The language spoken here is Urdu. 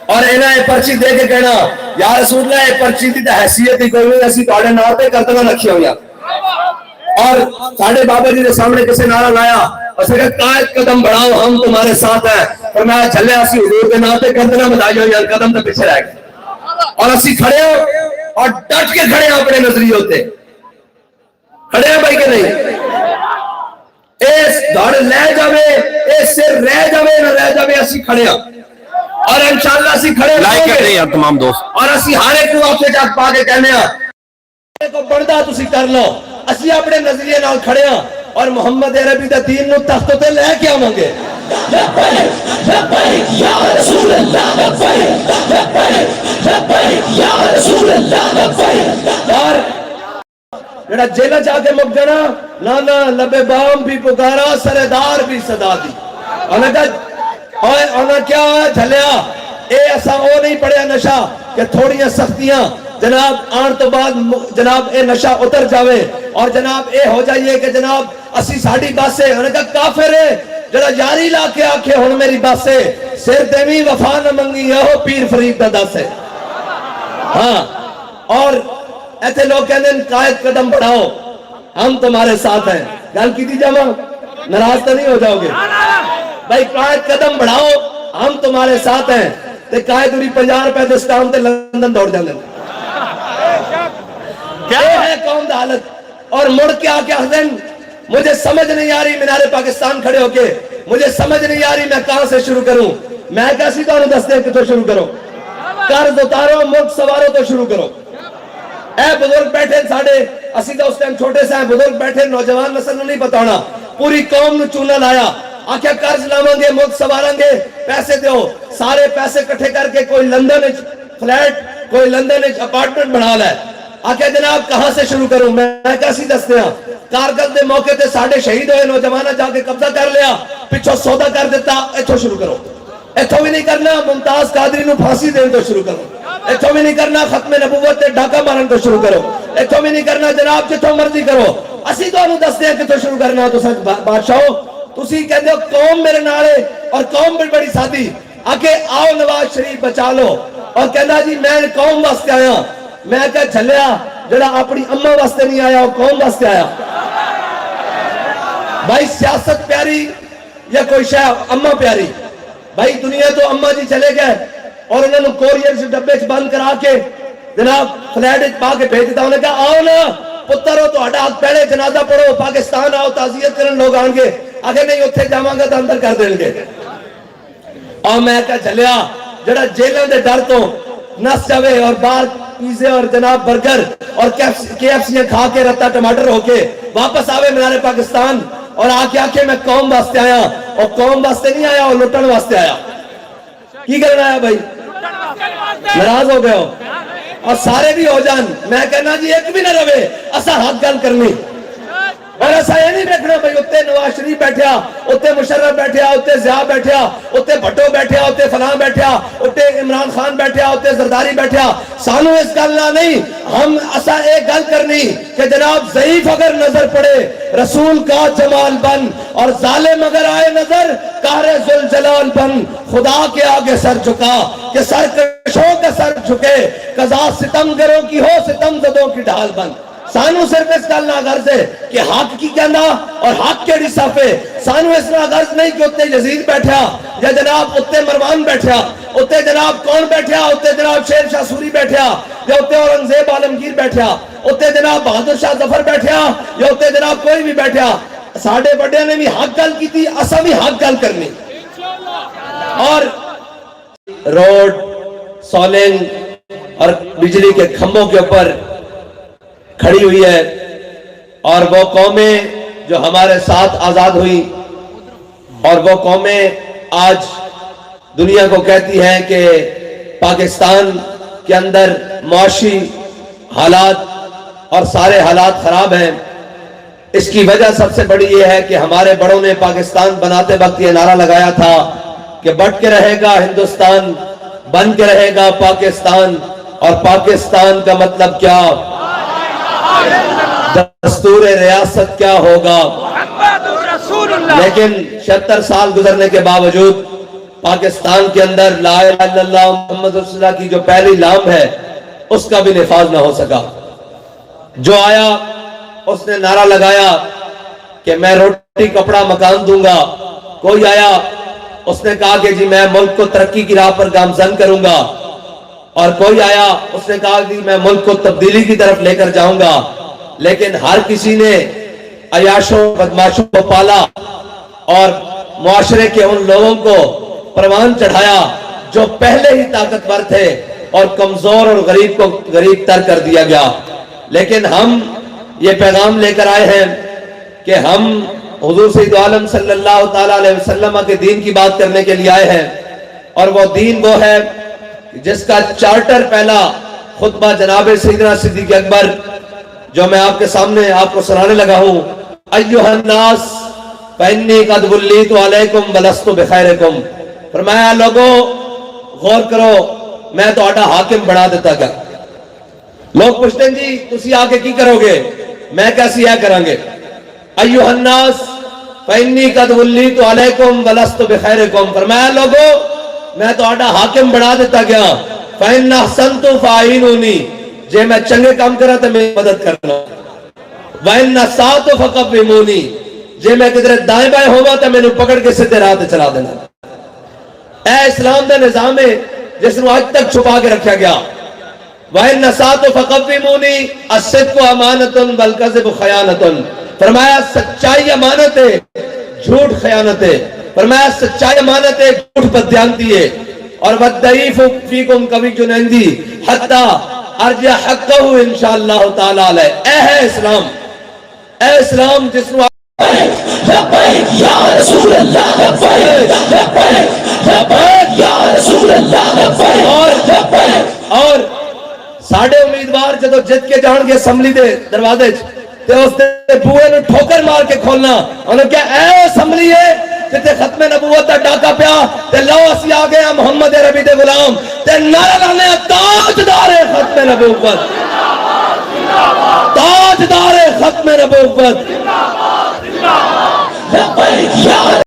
اور انہاں یہ پرچی دے کے کہنا یا رسول اللہ یہ پرچی دی حیثیت ہی کوئی نہیں اسی تہاڈے نام تے کردنا رکھی ہوئی اور ساڈے بابا جی کے سامنے کسی نعرہ لایا اسے کہ قائد قدم بڑھاؤ ہم تمہارے ساتھ ہیں فرمایا چلے اسی حضور کے نام تے کردنا بتائی ہوئی قدم تے پیچھے رہ گئے اور اسی کھڑے ہو اور ڈٹ کے کھڑے ہیں اپنے نظریے ہوتے کھڑے ہیں بھائی کہ نہیں اس دھڑ لے جاوے اس سے رہ جاوے نہ رہ جاوے اسی کھڑے ہیں اور انشاءاللہ اسی کھڑے لائک کر رہے ہیں تمام دوست اور اسی ہر ایک کو آپ سے جاگ پا کے کہنے ہیں کو بڑھدا تسی کر لو اسی اپنے نظریے نال کھڑے ہیں اور محمد عربی دا دین نو تخت تے لے کے آواਂਗੇ لبیک لبیک یا رسول اللہ لبیک لبیک لبیک یا رسول اللہ لبیک اور جڑا جیلہ جا کے مک جانا لانا لبے بام بھی پکارا سردار بھی صدا دی انہاں کیا جھلیا اے ایسا او نہیں پڑیا نشہ کہ تھوڑیاں سختیاں جناب آن تو بعد جناب اے نشہ اتر جاوے اور جناب اے ہو جائیے کہ جناب اسی ساڑی باسے انہوں نے کہا کافر ہے جڑا یاری لا کے آکھے ہون میری باسے سر دیوی وفا نہ منگی یہو پیر فرید دا داسے ہاں اور ایتھے لوگ کہنے قائد قدم بڑھاؤ ہم تمہارے ساتھ ہیں گل کی دی جاؤ ناراض تو نہیں ہو جاؤ گے بھائی قائد قدم بڑھاؤ ہم تمہارے ساتھ ہیں تے قائد اوری 50 روپے دے سٹام تے لندن دوڑ جاندے کیا ہے قوم دا حالت اور مڑ کے آ کے حسن مجھے سمجھ نہیں آ رہی مینار پاکستان کھڑے ہو کے مجھے سمجھ نہیں آ رہی میں کہاں سے شروع کروں میں کیسی تو انہوں دستے ہیں کہ تو شروع کرو قرض اتارو ملک سوارو تو شروع کرو اے بزرگ بیٹھے ساڑھے اسی تو اس ٹائم چھوٹے سے ہیں بزرگ بیٹھے نوجوان نسل نہیں پتا ہونا پوری قوم نے چونا لایا آکھیا قرض لاؤں گے ملک سواریں گے پیسے دیو سارے پیسے کٹھے کر کے کوئی لندن فلیٹ کوئی لندن اپارٹمنٹ بنا لائے آکھیا جناب کہاں سے شروع کروں میں کیسی دستے ہیں کارگل دے موقع تے ساڑھے شہید ہوئے نوجوانہ جا کے قبضہ کر لیا پچھو سودا کر دیتا ایتھو شروع کرو ایتھو بھی نہیں کرنا ممتاز قادری نو پھانسی دین تو شروع کرو ایتھو بھی نہیں کرنا ختم نبوت تے ڈاکہ مارن تو شروع کرو ایتھو بھی نہیں کرنا جناب جتھو مرضی کرو اسی تو انہوں دستے ہیں کہ تو شروع کرنا تو سچ بادشاہو تسی کہتے ہو قوم میرے نارے اور قوم بڑی ساتھی آکے آؤ نواز شریف بچا لو اور کہنا جی میں قوم واسطے آیا میں کہا جھلیا جڑا اپنی اماں واسطے نہیں آیا وہ قوم واسطے آیا بھائی سیاست پیاری یا کوئی شاہ اماں پیاری بھائی دنیا تو اماں جی چلے گئے اور انہوں نے کوریئر سے ڈبے بند کرا کے جناب فلیٹ پا کے بھیج دیتا انہوں نے کہا آؤ نا پتر ہو تو ہٹا پہلے جنازہ پڑھو پاکستان آؤ تعزیت کرن لوگ آن گے آگے نہیں اتھے جاماں گا تو اندر کر دیں گے اور میں کہا چلیا جڑا جیلوں دے ڈر تو نس جاوے اور بار پیزے اور جناب برگر اور کے ایف سی کھا کے رتا ٹماٹر ہو کے واپس آوے مینار پاکستان اور آکے آکے میں قوم واسطے آیا اور قوم واسطے نہیں آیا اور لٹن واسطے آیا کی کرنا آیا بھائی ناراض ہو گئے ہو اور سارے بھی ہو جان میں کہنا جی ایک بھی نہ روے اسا حق گل کرنی اور ایسا یہ نہیں دیکھنا بھائی اتنے نواز شریف بیٹھیا اتنے مشرف بیٹھیا اتنے ضیاء بیٹھیا اتنے بھٹو بیٹھیا اتنے فلاں بیٹھیا اتنے عمران خان بیٹھیا اتنے زرداری بیٹھیا سانو اس گل نہ نہیں ہم ایسا ایک گل کرنی کہ جناب ضعیف اگر نظر پڑے رسول کا جمال بن اور ظالم اگر آئے نظر قہر ذوالجلال بن خدا کے آگے سر جھکا کہ سرکشوں کا سر جھکے قضا ستمگروں کی ہو ستم زدوں کی ڈھال بن سانو صرف اس گل نہ غرض ہے کہ حق کی کہنا اور حق کیڑی صفے سانو اس نہ غرض نہیں کہ اتنے یزید بیٹھا یا جناب اتنے مروان بیٹھا اتنے جناب کون بیٹھا اتنے جناب شیر شاہ سوری بیٹھا یا اتنے اورنگزیب عالمگیر بیٹھا اتنے جناب بہادر شاہ ظفر بیٹھا یا اتنے جناب کوئی بھی بیٹھا ساڑھے بڑے نے بھی حق گل کی تھی اسا بھی حق گل کرنی اور روڈ سولنگ اور بجلی کے کھمبوں کے اوپر کھڑی ہوئی ہے اور وہ قومیں جو ہمارے ساتھ آزاد ہوئی اور وہ قومیں آج دنیا کو کہتی ہیں کہ پاکستان کے اندر معاشی حالات اور سارے حالات خراب ہیں اس کی وجہ سب سے بڑی یہ ہے کہ ہمارے بڑوں نے پاکستان بناتے وقت یہ نعرہ لگایا تھا کہ بٹ کے رہے گا ہندوستان بن کے رہے گا پاکستان اور پاکستان کا مطلب کیا دستور ریاست کیا ہوگا لیکن 76 سال گزرنے کے باوجود پاکستان کے اندر لا الہ الا اللہ محمد رسول اللہ کی جو پہلی لام ہے اس کا بھی نفاذ نہ ہو سکا. جو آیا اس نے نعرہ لگایا کہ میں روٹی کپڑا مکان دوں گا. کوئی آیا اس نے کہا کہ جی میں ملک کو ترقی کی راہ پر گامزن کروں گا. اور کوئی آیا اس نے کہا کہ میں ملک کو تبدیلی کی طرف لے کر جاؤں گا. لیکن ہر کسی نے عیاشوں بدماشوں کو پالا اور معاشرے کے ان لوگوں کو پروان چڑھایا جو پہلے ہی طاقتور تھے اور کمزور اور غریب کو غریب تر کر دیا گیا. لیکن ہم یہ پیغام لے کر آئے ہیں کہ ہم حضور سید عالم صلی اللہ تعالیٰ علیہ وسلم کے دین کی بات کرنے کے لیے آئے ہیں. اور وہ دین وہ ہے جس کا چارٹر پہلا خطبہ جناب سیدنا صدیق اکبر جو میں آپ کے سامنے آپ کو سنانے لگا ہوں. ایھا الناس فانی قد ولیت علیکم ولست بخیرکم. فرمایا لوگوں غور کرو میں تو آٹا حاکم بنا دیتا گیا. لوگ پوچھتے ہیں جی تسی آگے کی کرو گے میں کیسی ہے کریں گے. ایھا الناس فانی قد ولیت علیکم ولست بخیرکم. فرمایا لوگوں میں تو آٹا حاکم بنا دیتا گیا. فإن أحسنت فأعينوني جے میں چنگے کام کرا تو میری مدد کرنا. وإن أسأت فقوموني جے میں کدھر دائیں بائیں ہوا تو میں نے پکڑ کے سیدھے راہ تے چلا دینا. اے اسلام دا نظام ہے جس نو آج تک چھپا کے رکھا گیا. وإن أسأت فقوموني الصدق امانۃ والکذب خیانۃ. فرمایا سچائی امانت ہے جھوٹ خیانت ہے. فرمایا سچائی امانت ہے جھوٹ بددیانتی ہے. اور والضعیف فیکم قوی جنیندی حتی ارجع حقہ انشاءاللہ تعالی علیہ. اے ہے اسلام، اے اسلام جس نو لبیک یا رسول اللہ لبیک لبیک یا رسول اللہ لبیک. اور ساڑھے امیدوار جدو جت کے جان کے اسمبلی دے دروازے تے اس دے بوئے نے ٹھوکر مار کے کھولنا. انہوں کیا اے اسمبلی ہے جتے ختم نبوت دا ڈاکا پیا تے لو اسی آگے ہیں محمد عربی دے غلام تے نعرہ لانے تاجدار ختم نبوت تاجدار ختم نبوت.